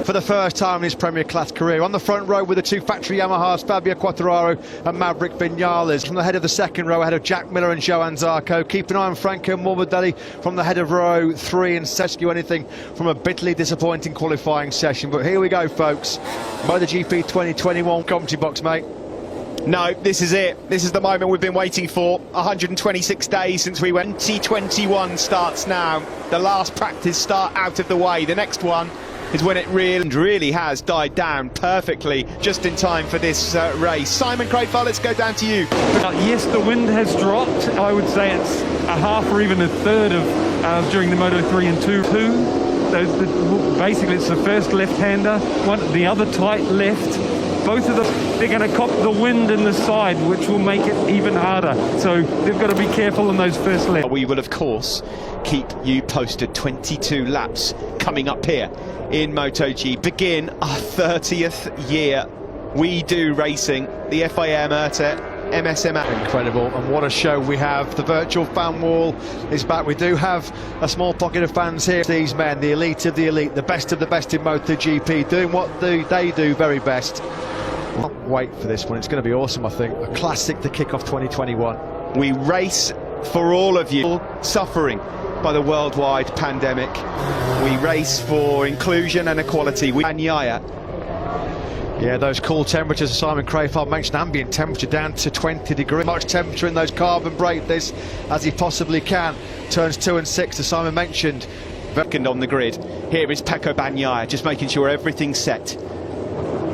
for the first time in his Premier Class career. On the front row with the two factory Yamahas, Fabio Quartararo and Maverick Vinales. From the head of the second row, ahead of Jack Miller and Johann Zarco. Keep an eye on Franco Morbidelli from the head of row 3 and rescue anything from a bitterly disappointing qualifying session. But here we go, folks. MotoGP 2021 commentary box, mate. No, this is it. This is the moment we've been waiting for. 126 days since we went. 2021 starts now. The last practice start out of the way. The next one is when it really has died down perfectly, just in time for this race. Simon Crayford, let's go down to you. Yes, the wind has dropped. I would say it's a half or even a third of during the Moto 3 and 2. Basically, it's the first left-hander, the other tight left. Both of them, they're going to cop the wind in the side, which will make it even harder. So they've got to be careful in those first left. We will, of course, keep you posted. 22 laps coming up here in MotoGP. Begin our 30th year. We do racing. The FIA Murta. MSM. Incredible, and what a show we have. The virtual fan wall is back. We do have a small pocket of fans here. These men, the elite of the elite, the best of the best in MotoGP, doing what they do very best. Can't wait for this one. It's going to be awesome, I think. A classic to kick off 2021. We race for all of you suffering by the worldwide pandemic. We race for inclusion and equality. Yeah, those cool temperatures, Simon Crayford mentioned, ambient temperature down to 20 degrees. Much temperature in those carbon brake this as he possibly can. Turns 2 and 6, as Simon mentioned. Second on the grid. Here is Pecco Bagnaia, just making sure everything's set.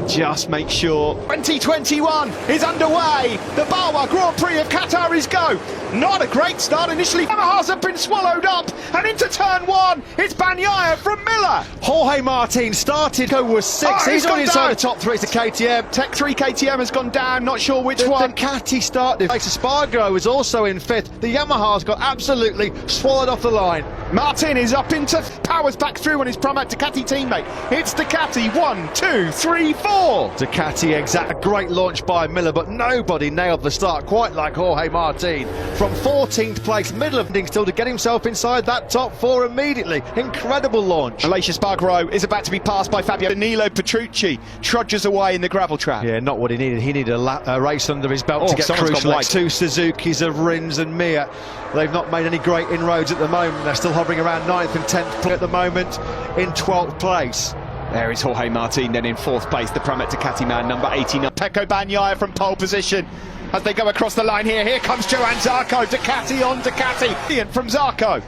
Just make sure 2021 is underway. The Bawa Grand Prix of Qatar is go. Not a great start initially. Yamahas have been swallowed up, and into turn 1, it's Bagnaia from Miller. Jorge Martin started, was 6. He's already inside down. the top 3. It's a KTM. Tech 3 KTM has gone down, not sure which one. The Ducati started. Spargo is also in 5th. The Yamaha's got absolutely swallowed off the line. Martin is up into powers back through on his Pramac Ducati teammate. It's Ducati 1, 2, 3, 4. Ducati exact. A great launch by Miller, but nobody nailed the start quite like Jorge Martin. From 14th place, middle of the still to get himself inside that top 4 immediately. Incredible launch. Aleix Espargaro is about to be passed by Fabio. Danilo Petrucci trudges away in the gravel trap. Yeah, not what he needed. He needed a race under his belt to get crucial. Two Suzukis of Rins and Mir. They've not made any great inroads at the moment. They're still hovering around 9th and 10th at the moment, in 12th place. There is Jorge Martin then in 4th place, the Pramac Ducati man, number 89. Pecco Bagnaia from pole position as they go across the line here. Here comes Johann Zarco, Ducati on Ducati. Ian from Zarco.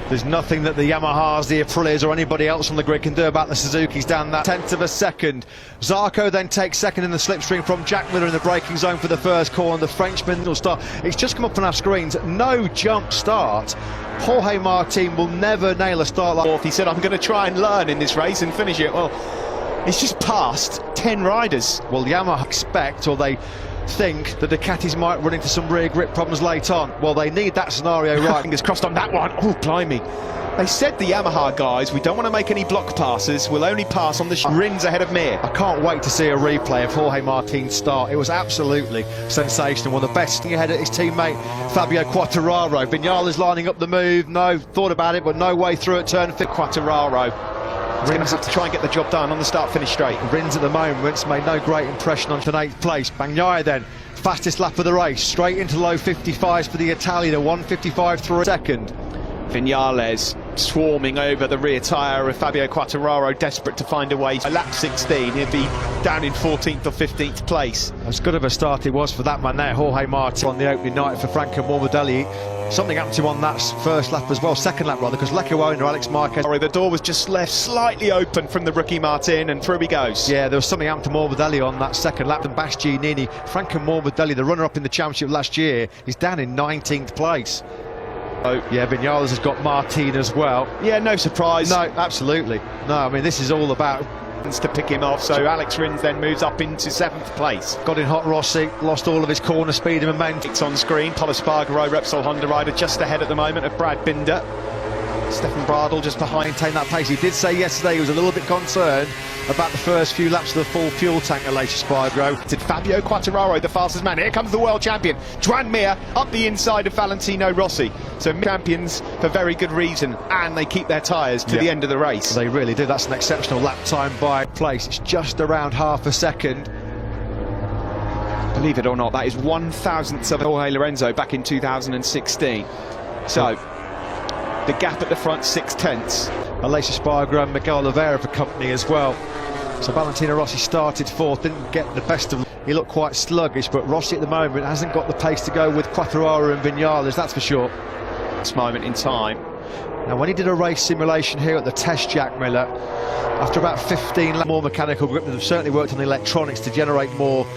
There's nothing that the Yamahas, the Aprilias or anybody else on the grid can do about the Suzukis down that 10th of a second. Zarco then takes second in the slipstream from Jack Miller in the braking zone for the first corner. The Frenchman will start. It's just come up on our screens. No jump start. Jorge Martin will never nail a start like that. He said, I'm going to try and learn in this race and finish it. Well, it's just past 10 riders. Well, Yamaha expect, or they think, that the Ducatis might run into some rear grip problems late on. Well, they need that scenario right. Fingers crossed on that one. Oh, blimey. They said, the Yamaha guys, we don't want to make any block passes. We'll only pass on the Rins ahead of Mir. I can't wait to see a replay of Jorge Martin's start. It was absolutely sensational. One of the best ahead of his teammate Fabio Quartararo. Vinales lining up the move. No, thought about it, but no way through at turn 5. Quartararo. He's going to have to try and get the job done on the start-finish straight. Rins at the moment made no great impression on 8th place. Bagnaia then, fastest lap of the race, straight into low 55s for the Italian, a 1:55.3 second. Vinales swarming over the rear tyre of Fabio Quartararo, desperate to find a way. By lap 16, he'll be down in 14th or 15th place. As good of a start it was for that man there, Jorge Martin, on the opening night for Franco Morbidelli. Something happened to him on that first lap as well, second lap rather, because Lecco owner Alex Marquez. Sorry, the door was just left slightly open from the rookie Martin, and through he goes. Yeah, there was something happened to Morbidelli on that second lap. And Bastianini, Franco Morbidelli, the runner-up in the championship last year, is down in 19th place. Oh, yeah, Vinales has got Martin as well. Yeah, no surprise. No, absolutely. No, I mean, this is all about to pick him off, so Alex Rins then moves up into 7th place. Got in hot Rossi, lost all of his corner speed and momentum. It's on screen, Pol Espargaro, Repsol Honda rider, just ahead at the moment of Brad Binder. Stefan Bradl just behind. Maintain that pace. He did say yesterday he was a little bit concerned about the first few laps of the full fuel tank at Lacia Spargo. Did Fabio Quartararo, the fastest man. Here comes the world champion, Joan Mir, up the inside of Valentino Rossi. So champions for very good reason, and they keep their tyres to the end of the race. They really do. That's an exceptional lap time by place. It's just around half a second. Believe it or not, that is 1,000th of Jorge Lorenzo back in 2016. So the gap at the front, 6/10. Lacia Spargo and Miguel Oliveira for company as well. So Valentino Rossi started fourth, didn't get the best of them. He looked quite sluggish, but Rossi at the moment hasn't got the pace to go with Quartararo and Vinales, that's for sure. This moment in time. Now, when he did a race simulation here at the test, Jack Miller, after about 15 laps, more mechanical grip, they've certainly worked on the electronics to generate more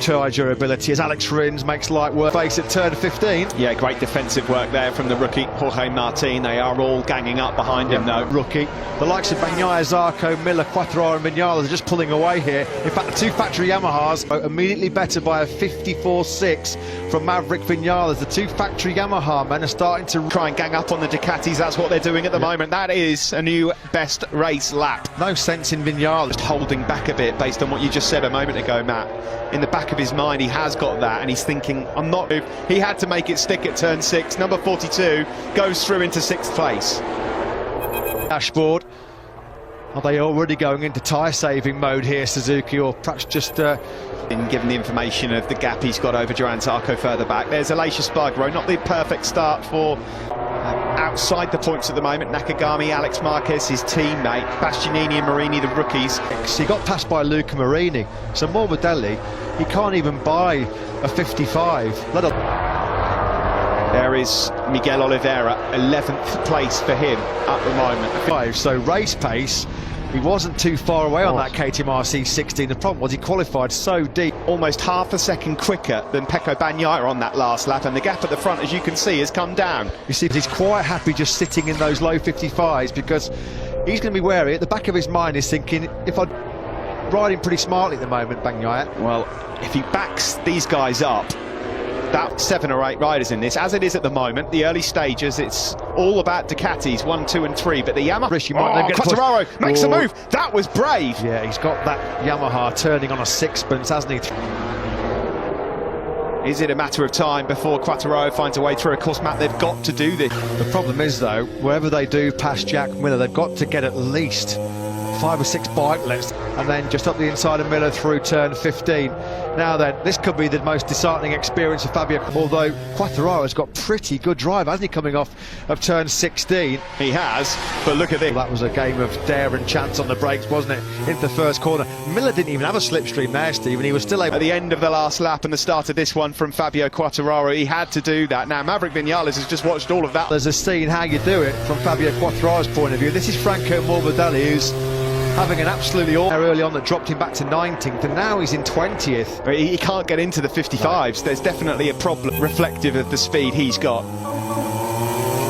tyre durability, as Alex Rins makes light work face at turn 15. Yeah, great defensive work there from the rookie Jorge Martin. They are all ganging up behind him though. Rookie. The likes of Bagnaia, Zarco, Miller, Quartararo and Vinales are just pulling away here. In fact, the two factory Yamahas are immediately better by a 54.6 from Maverick Vinales. The two factory Yamaha men are starting to try and gang up on the Ducatis. That's what they're doing at the moment. That is a new best race lap. No sense in Vinales just holding back a bit based on what you just said a moment ago, Matt. In the back of his mind, he has got that, and he's thinking, I'm not. He had to make it stick at turn 6. Number 42 goes through into 6th place. Dashboard. Are they already going into tyre saving mode here, Suzuki, or perhaps just given the information of the gap he's got over Joan Zarco further back? There's Lacia Spargo, not the perfect start for outside the points at the moment. Nakagami, Alex Marquez, his teammate, Bastianini and Marini, the rookies. He got passed by Luca Marini, so Morbidelli, he can't even buy a 55. There is Miguel Oliveira, 11th place for him at the moment. So race pace, he wasn't too far away on that KTM RC16. The problem was he qualified so deep. Almost half a second quicker than Pecco Bagnaia on that last lap, and the gap at the front, as you can see, has come down. You see, he's quite happy just sitting in those low 55s because he's going to be wary. At the back of his mind is thinking, if I'm riding pretty smartly at the moment, Bagnaia. Well, if he backs these guys up, about 7 or 8 riders in this, as it is at the moment, the early stages, it's all about Ducatis, 1, 2 and 3, but the Yamaha... Quartararo makes a move, that was brave! Yeah, he's got that Yamaha turning on a sixpence, hasn't he? Is it a matter of time before Quartararo finds a way through? Of course, Matt, they've got to do this. The problem is, though, wherever they do past Jack Miller, they've got to get at least 5 or 6 bike lengths, and then just up the inside of Miller through turn 15. Now then, this could be the most disheartening experience for Fabio, although Quartararo's got pretty good drive, hasn't he, coming off of turn 16? He has, but look at this. Well, that was a game of dare and chance on the brakes, wasn't it, into the first corner. Miller didn't even have a slipstream there, Steve, and he was still able... At the end of the last lap and the start of this one from Fabio Quartararo, he had to do that. Now, Maverick Vinales has just watched all of that. There's a scene how you do it from Fabio Quartararo's point of view. This is Franco Morbidelli, who's having an absolutely awful early on that dropped him back to 19th, and now he's in 20th. He can't get into the 55s. There's definitely a problem reflective of the speed he's got.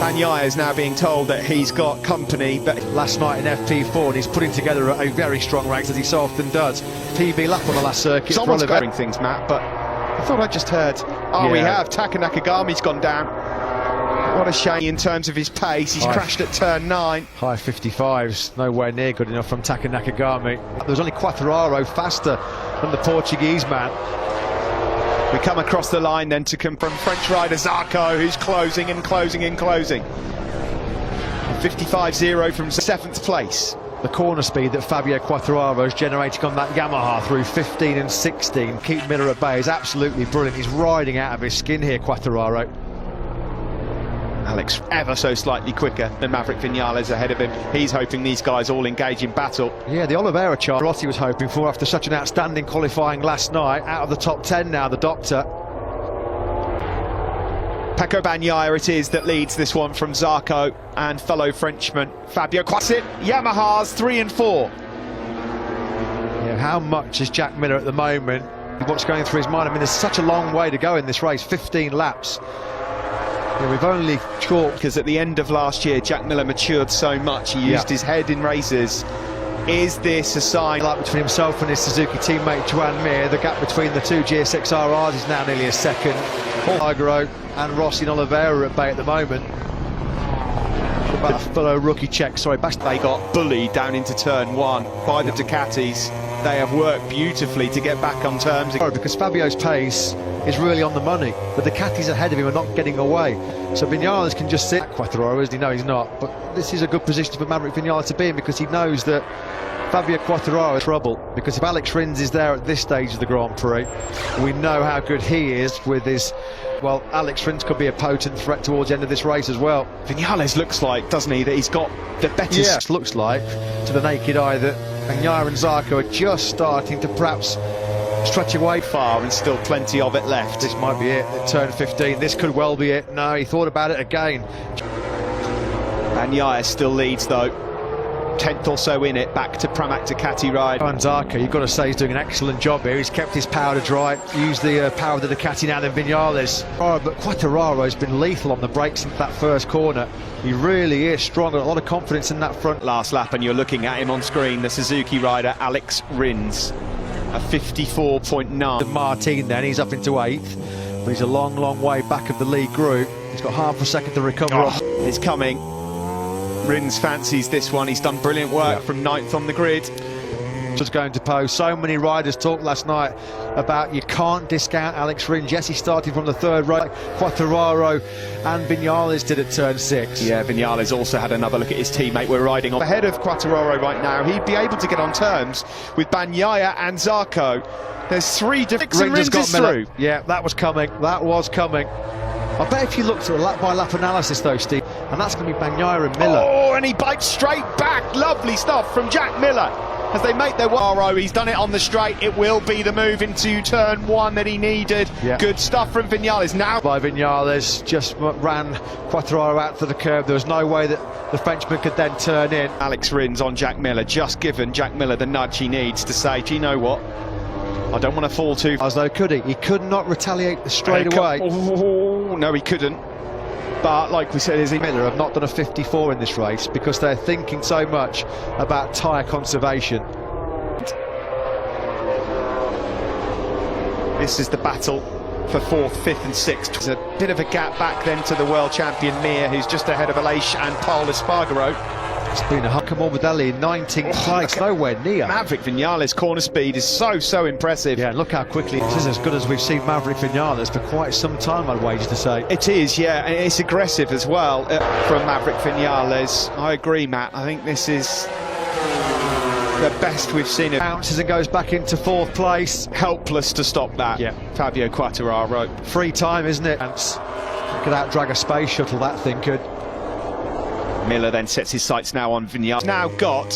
Bagnaia is now being told that he's got company, but last night in FP4, and he's putting together a very strong race, as he so often does. PB lap on the last circuit. Someone's going things, Matt, but I thought I just heard. We have. Taka Nakagami's gone down. What a shame in terms of his pace. He's crashed at turn 9. High 55s, nowhere near good enough from Taka Nakagami. There was only Quartararo faster than the Portuguese man. We come across the line then to come from French rider Zarco, who's closing and closing and closing. 55.0 from 7th place. The corner speed that Fabio Quartararo is generating on that Yamaha through 15 and 16, keep Miller at bay, is absolutely brilliant. He's riding out of his skin here, Quartararo. Alex ever so slightly quicker than Maverick Vinales ahead of him. He's hoping these guys all engage in battle. Yeah, the Oliveira chart Rossi was hoping for after such an outstanding qualifying last night. Out of the top 10 now, the doctor. Pecco Bagnaia it is that leads this one from Zarco and fellow Frenchman Fabio Quartararo. Yamahas 3 and 4. Yeah, how much is Jack Miller at the moment? What's going through his mind? I mean, there's such a long way to go in this race, 15 laps. Yeah, we've only caught... Because at the end of last year, Jack Miller matured so much, he used his head in races. Is this a sign? Like between himself and his Suzuki teammate Joan Mir, the gap between the two GSX-RRs is now nearly a second. Allegro and Rossi and Oliveira are at bay at the moment. about a fellow rookie check. Sorry, back. They got bullied down into turn one by the Ducatis. They have worked beautifully to get back on terms again. Because Fabio's pace is really on the money. The Ducatis ahead of him are not getting away. So Vinales can just sit. Quartararo, isn't he? No, he's not. But this is a good position for Maverick Vinales to be in, because he knows that Fabio Quartararo is trouble. Because if Alex Rins is there at this stage of the Grand Prix, we know how good he is with his... Well, Alex Rins could be a potent threat towards the end of this race as well. Vinales looks like, doesn't he, that he's got the better... Yeah, it looks like, to the naked eye, that Bagnaia and Zarco are just starting to perhaps stretch away far, and still plenty of it left. This might be it at turn 15. This could well be it. No, he thought about it again. Bagnaia still leads though. 10th or so in it, back to Pramac Ducati ride. And Zarco, you've got to say, he's doing an excellent job here. He's kept his powder dry, used the power of the Ducati now than Vinales. Oh, but Quartararo has been lethal on the brakes since that first corner. He really is strong, got a lot of confidence in that front. Last lap, and you're looking at him on screen, the Suzuki rider Alex Rins, a 54.9. Martin then, he's up into 8th, but he's a long way back of the lead group. He's got half a second to recover. It's coming. Rins fancies this one. He's done brilliant work from 9th on the grid. Just going to pose. So many riders talked last night about you can't discount Alex Rins. Yes, he started from the 3rd row. Quartararo and Vinales did at turn 6. Yeah, Vinales also had another look at his teammate. We're riding on ahead of Quartararo right now. He'd be able to get on terms with Bagnaia and Zarco. There's 3 different... Rins got through. Yeah, that was coming. That was coming. I bet if you looked at a lap-by-lap analysis though, Steve, and that's going to be Bagnaia and Miller. Oh, and he bites straight back. Lovely stuff from Jack Miller as they make their way. He's done it on the straight. It will be the move into turn 1 that he needed. Yeah. Good stuff from Vinales. Now by Vinales, just ran Quartararo out to the curb. There was no way that the Frenchman could then turn in. Alex Rins on Jack Miller, just given Jack Miller the nudge he needs to say, do you know what? I don't want to fall too... As though could he? He could not retaliate straight away. Oh, no, he couldn't. But like we said, Miller have not done a 54 in this race because they're thinking so much about tyre conservation. This is the battle for 4th, 5th and 6th. There's a bit of a gap back then to the world champion Mir, who's just ahead of Aleix and Paul Espargaro. It's been a Morbidelli in 19th place, nowhere near. Maverick Vinales' corner speed is so impressive. Yeah, look how quickly this is, as good as we've seen Maverick Vinales for quite some time, I'd wager to say. It is, yeah, and it's aggressive as well from Maverick Vinales. I agree, Matt. I think this is the best we've seen. It bounces and goes back into 4th place. Helpless to stop that. Yeah, Fabio Quartararo. Free time, isn't it? Could out-drag a space shuttle, that thing could. Miller then sets his sights now on Vinales. Now got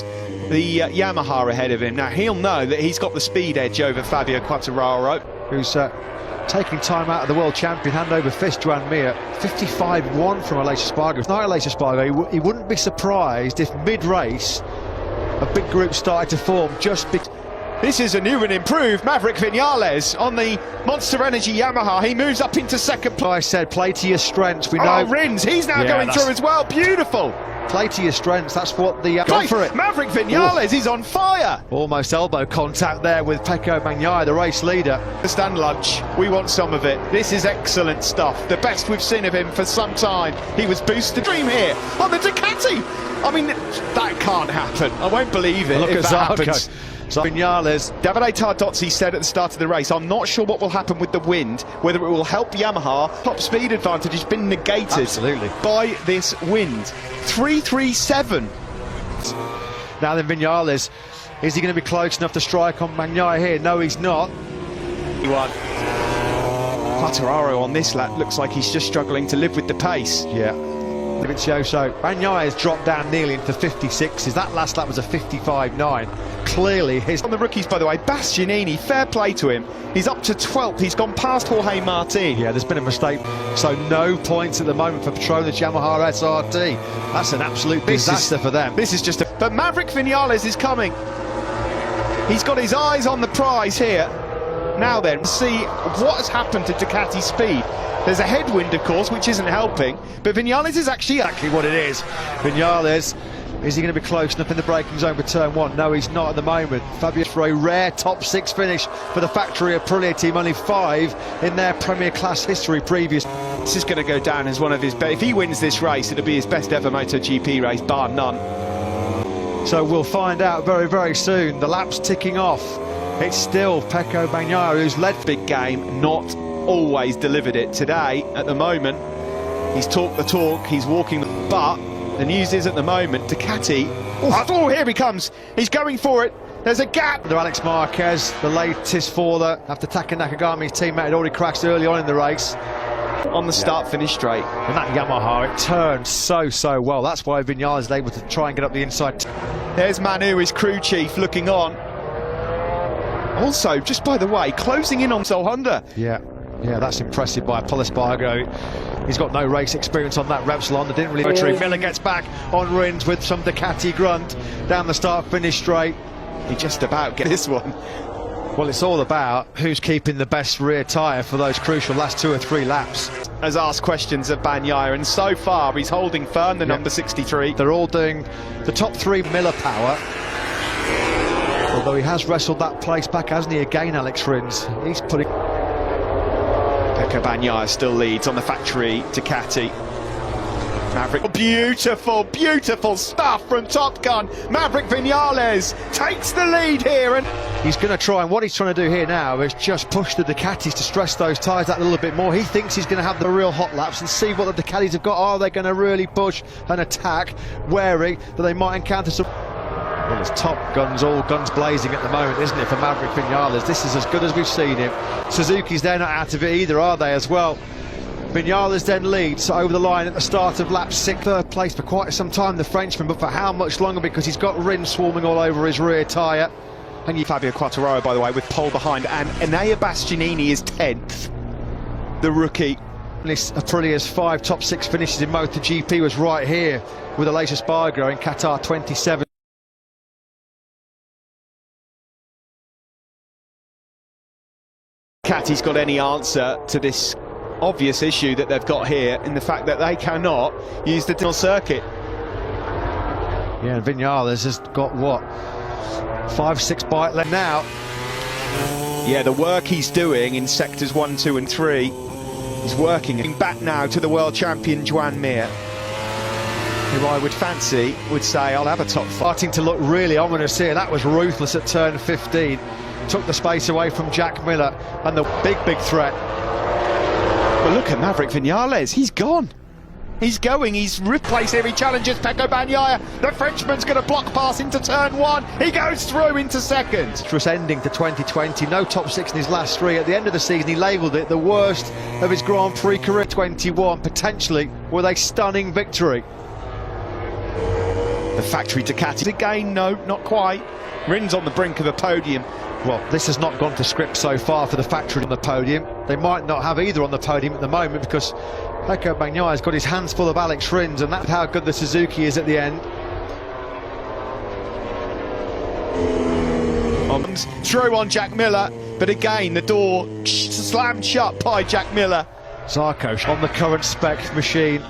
the Yamaha ahead of him. Now he'll know that he's got the speed edge over Fabio Quartararo, who's taking time out of the world champion hand over fist, Joan Mir. 55-1 from Aleix Espargaro. Not Aleix Espargaro. He wouldn't be surprised if mid-race a big group started to form just because. This is a new and improved Maverick Vinales on the Monster Energy Yamaha. He moves up into 2nd place. I said, play to your strengths. We know. Rins, he's now going through as well. Beautiful. Play to your strengths. That's what the... Go for it. Maverick Vinales is on fire. Almost elbow contact there with Pecco Bagnaia, the race leader. The stand lunch. We want some of it. This is excellent stuff. The best we've seen of him for some time. He was boosted. Dream here on the Ducati. I mean, that can't happen. I won't believe it. Look if at that Zarco. happens. Vinales. Davide Tardozzi said at the start of the race, I'm not sure what will happen with the wind, whether it will help Yamaha. Top speed advantage has been negated by this wind. 337. Now then, Vinales, is he going to be close enough to strike on Bagnaia here? No, he's not. He won. Quartararo on this lap looks like he's just struggling to live with the pace. Yeah. So Bagnaia has dropped down nearly into 56s. That last lap was a 55.9. Clearly his... On the rookies, by the way, Bastianini, fair play to him. He's up to 12th. He's gone past Jorge Martin. Yeah, there's been a mistake. So no points at the moment for Petronas Yamaha SRT. That's an absolute disaster for them. This is just a... But Maverick Vinales is coming. He's got his eyes on the prize here. Now then, see what has happened to Ducati's speed. There's a headwind, of course, which isn't helping, but Vinales is actually exactly what it is. Vinales Is he going to be close enough in the braking zone for turn one? No, he's not at the moment. Fabio for a rare top 6 finish for the factory Aprilia team, only 5 in their Premier Class history previous. This is going to go down as one of his best. If he wins this race, it'll be his best ever MotoGP race, bar none. So we'll find out very, very soon. The lap's ticking off. It's still Pecco Bagnaia who's led. Big game, not always delivered it. Today, at the moment, he's talked the talk, he's walking the... But the news is at the moment, Ducati... Oh, here he comes. He's going for it. There's a gap. Under Alex Marquez, the latest faller, after Taka Nakagami's teammate had already crashed early on in the race. On the start-finish straight. And that Yamaha, it turned so well. That's why Viñales is able to try and get up the inside. There's Manu, his crew chief, looking on. Also, just by the way, closing in on Sol Honda. Yeah, that's impressive by Paul Espargaro. He's got no race experience on that Repsol. That didn't really... Miller gets back on Rins with some Ducati grunt down the start-finish straight. He just about gets this one. Well, it's all about who's keeping the best rear tyre for those crucial last 2 or 3 laps. Has asked questions of Bagnaia, and so far he's holding firm, the number 63. They're all doing the top 3 Miller power. Although he has wrestled that place back, hasn't he, again, Alex Rins? He's putting... Pecco Bagnaia still leads on the factory Ducati. Maverick, beautiful stuff from Top Gun. Maverick Viñales takes the lead here, and he's going to try, and what he's trying to do here now is just push the Ducatis to stress those tyres out a little bit more. He thinks he's going to have the real hot laps and see what the Ducatis have got. Are they going to really push and attack, wary that they might encounter some... Well, it's Top Guns, all guns blazing at the moment, isn't it, for Maverick Viñales? This is as good as we've seen him. Suzuki's, they're not out of it either, are they, as well? Viñales then leads over the line at the start of lap 6, 3rd place for quite some time, the Frenchman, but for how much longer? Because he's got Rins swarming all over his rear tyre. And Fabio Quartararo, by the way, with pole behind, and Enea Bastianini is 10th, the rookie. Aprilia's 5 top 6 finishes in MotoGP was right here with Aleix Espargaro in Qatar 27. Ducati's got any answer to this obvious issue that they've got here in the fact that they cannot use the tunnel circuit. Yeah, and Viñales has got what, 5-6 bike left now. Yeah, the work he's doing in sectors 1, 2 and 3 is working. Back now to the world champion Joan Mir, who I would fancy would say I'll have a top 5. Starting to look really ominous here. That was ruthless at turn 15. Took the space away from Jack Miller, and the big threat. But look at Maverick Viñales, he's gone. He's going, he's replaced here, he challenges Pecco Bagnaia. The Frenchman's going to block pass into turn 1. He goes through into 2nd. Just ending to 2020, no top 6 in his last 3. At the end of the season, he labelled it the worst of his Grand Prix career. 21, potentially with a stunning victory. The factory Ducati again, no, not quite. Rins on the brink of a podium. Well, this has not gone to script so far for the factory on the podium. They might not have either on the podium at the moment because Pecco Bagnaia has got his hands full of Alex Rins, and that's how good the Suzuki is at the end. Through on Jack Miller, but again the door slammed shut by Jack Miller. Zarco on the current spec machine,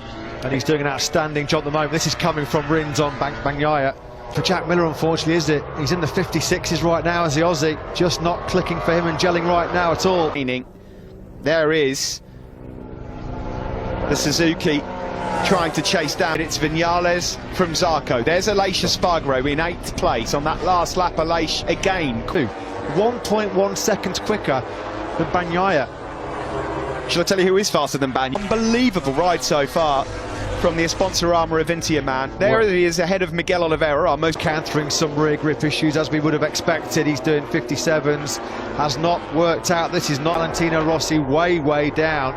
and he's doing an outstanding job at the moment. This is coming from Rins on Bagnaia. For Jack Miller, unfortunately, is it? He's in the 56s right now as the Aussie, just not clicking for him and gelling right now at all. Meaning, there is the Suzuki trying to chase down. It's Viñales from Zarco. There's Aleix Espargaro in 8th place on that last lap. Aleix again. 1.1 seconds quicker than Bagnaia. Shall I tell you who is faster than Bagnaia? Unbelievable ride so far from the Sponsorama Avintia man. There he is ahead of Miguel Oliveira, our most countering some rear grip issues as we would have expected. He's doing 57s, has not worked out. This is not Valentino Rossi, way down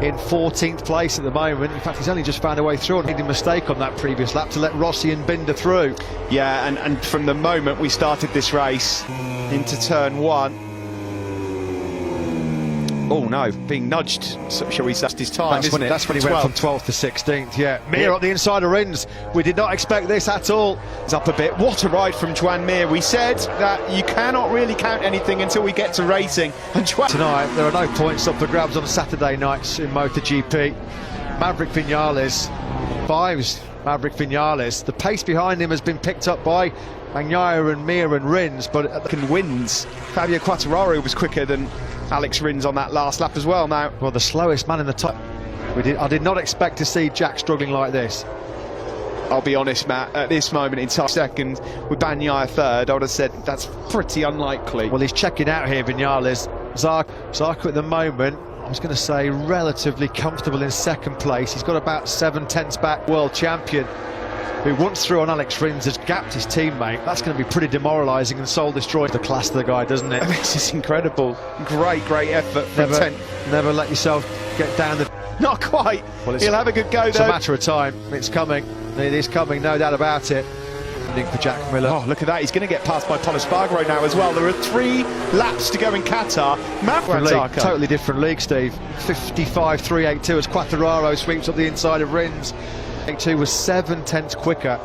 in 14th place at the moment. In fact, he's only just found a way through and made a mistake on that previous lap to let Rossi and Binder through. Yeah, and from the moment we started this race into turn 1, oh no, being nudged, so shall we say, his time. That's when he went from 12th to 16th, yeah. Mir up the inside of Rins. We did not expect this at all. It's up a bit. What a ride from Joan Mir. We said that you cannot really count anything until we get to racing. And tonight, there are no points up for grabs on Saturday nights in MotoGP. Maverick Viñales, 5s Maverick Vinales. The pace behind him has been picked up by Bagnaia and Mir and Rins, but wins. Fabio Quartararo was quicker than Alex Rins on that last lap as well. Now, well, the slowest man in the top. I did not expect to see Jack struggling like this. I'll be honest, Matt, at this moment in time, second, with Bagnaia third, I would have said that's pretty unlikely. Well, he's checking out here, Vinales. Zarco at the moment, I was going to say relatively comfortable in second place. He's got about 7/10 back. World champion, who once through on Alex Rins has gapped his teammate. That's going to be pretty demoralising and soul destroying the class of the guy, doesn't it? This is incredible. Great effort from Never let yourself get down the... Not quite. Well, he'll have a good go, though. It's a matter of time. It's coming. It is coming, no doubt about it. For Jack Miller. Oh, look at that. He's going to get passed by Paul Espargaro now as well. There are 3 laps to go in Qatar. Totally different league, Steve. 55.382 as Quartararo sweeps up the inside of Rins. 2 was 7/10 quicker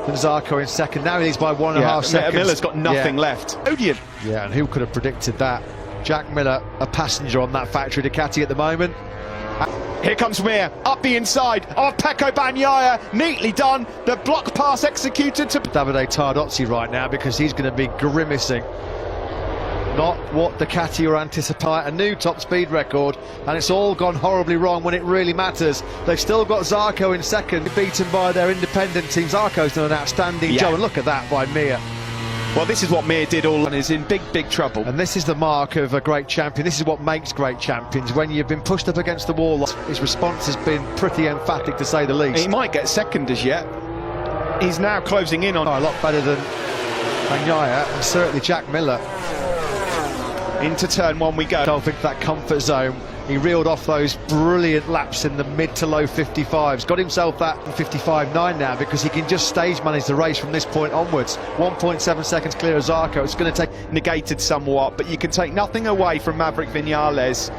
than Zarco in second. Now he's by 1.5 seconds. Miller's got nothing left. Odium. Yeah, and who could have predicted that? Jack Miller, a passenger on that factory Ducati at the moment. Here comes Mir, up the inside of Pecco Bagnaia, neatly done, the block pass executed to... Davide Tardozzi right now, because he's going to be grimacing. Not what Ducati were anticipating, a new top speed record, and it's all gone horribly wrong when it really matters. They've still got Zarco in second, beaten by their independent team. Zarco's done an outstanding job, and look at that by Mir. Well, this is what Mir did all and is in big trouble. And this is the mark of a great champion. This is what makes great champions. When you've been pushed up against the wall, his response has been pretty emphatic, to say the least. He might get second as yet. He's now closing in on... a lot better than Bagnaia, and certainly Jack Miller. Into turn 1 we go. Into that comfort zone. He reeled off those brilliant laps in the mid to low 55s. Got himself that 55.9 now, because he can just stage manage the race from this point onwards. 1.7 seconds clear of Zarco. It's going to take... Negated somewhat, but you can take nothing away from Maverick Vinales.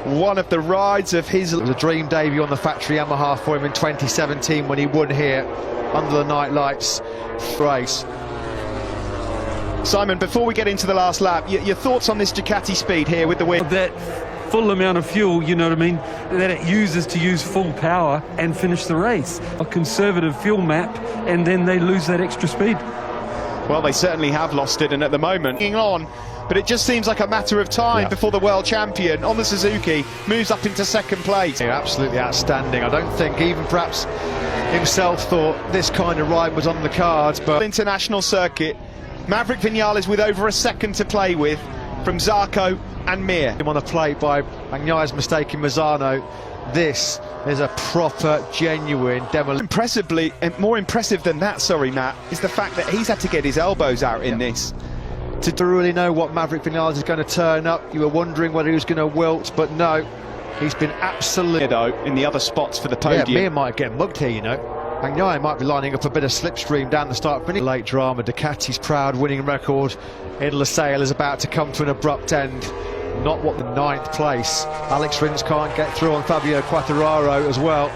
One of the rides of his... It was a dream debut on the factory Yamaha for him in 2017 when he won here under the night lights race. Simon, before we get into the last lap, your thoughts on this Ducati speed here with the win? That full amount of fuel, you know what I mean, that it uses to use full power and finish the race. A conservative fuel map, and then they lose that extra speed. Well, they certainly have lost it, and at the moment, on, but it just seems like a matter of time before the world champion on the Suzuki moves up into second place. Yeah, absolutely outstanding. I don't think even perhaps himself thought this kind of ride was on the cards, but... International circuit, Maverick Vinales with over a second to play with from Zarco and Mir. Him on a plate by Bagnaia's mistake in Mazzano. This is a proper, genuine demolition. Impressively, and more impressive than that, sorry Matt, is the fact that he's had to get his elbows out in this. To really know what Maverick Vinales is going to turn up, you were wondering whether he was going to wilt, but no, he's been absolutely... In the other spots for the podium. Yeah, Mir might get mugged here, you know. Bagnaia might be lining up a bit of slipstream down the start finish. Late drama, Ducati's proud winning record in Losail is about to come to an abrupt end. Not what the 9th place. Alex Rins can't get through on Fabio Quartararo as well.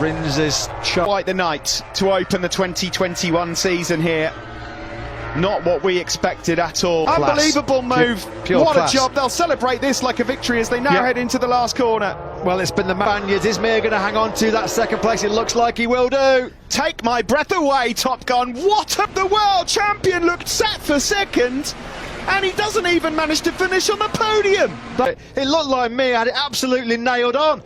Rins is quite the night to open the 2021 season here. Not what we expected at all. Class. Unbelievable move. Pure what class. A job. They'll celebrate this like a victory as they now head into the last corner. Well, it's been the Spaniards. Is Mir going to hang on to that second place? It looks like he will do. Take my breath away, Top Gun. What a... The world champion looked set for second, and he doesn't even manage to finish on the podium. It looked like Mir had it absolutely nailed on.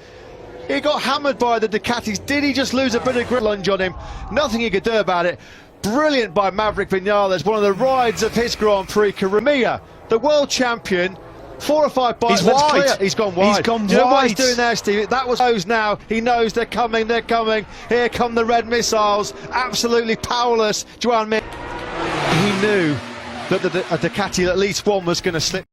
He got hammered by the Ducatis. Did he just lose a bit of grip lunge on him? Nothing he could do about it. Brilliant by Maverick Vinales, one of the rides of his Grand Prix career. Mir, the world champion, 4 or 5 bites. He's wide. Clear. He's gone wide. He's gone wide. You know what he's doing there, Steve? That was knows now. He knows they're coming. They're coming. Here come the red missiles. Absolutely powerless. Joan Mir. He knew that a Ducati, at least one, was going to slip.